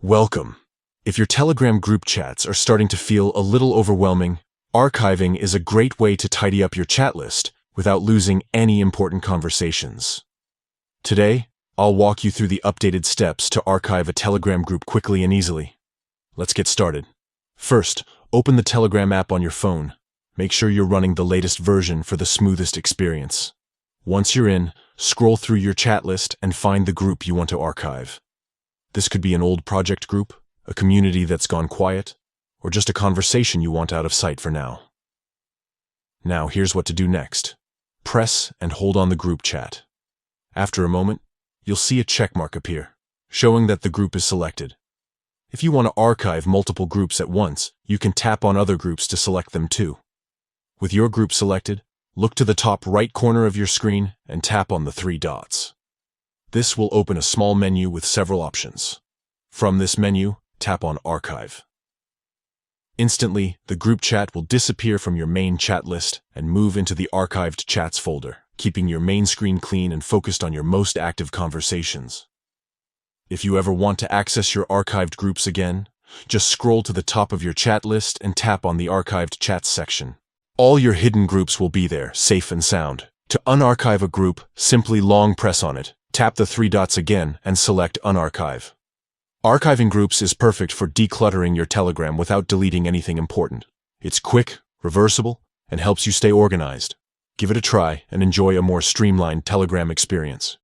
Welcome. If your Telegram group chats are starting to feel a little overwhelming, archiving is a great way to tidy up your chat list without losing any important conversations. Today, I'll walk you through the updated steps to archive a Telegram group quickly and easily. Let's get started. First, open the Telegram app on your phone. Make sure you're running the latest version for the smoothest experience. Once you're in, scroll through your chat list and find the group you want to archive. This could be an old project group, a community that's gone quiet, or just a conversation you want out of sight for now. Now, here's what to do next. Press and hold on the group chat. After a moment, you'll see a checkmark appear, showing that the group is selected. If you want to archive multiple groups at once, you can tap on other groups to select them too. With your group selected, look to the top right corner of your screen and tap on the three dots. This will open a small menu with several options. From this menu, tap on Archive. Instantly, the group chat will disappear from your main chat list and move into the Archived Chats folder, keeping your main screen clean and focused on your most active conversations. If you ever want to access your archived groups again, just scroll to the top of your chat list and tap on the Archived Chats section. All your hidden groups will be there, safe and sound. To unarchive a group, simply long press on it, tap the three dots again, and select Unarchive. Archiving groups is perfect for decluttering your Telegram without deleting anything important. It's quick, reversible, and helps you stay organized. Give it a try and enjoy a more streamlined Telegram experience.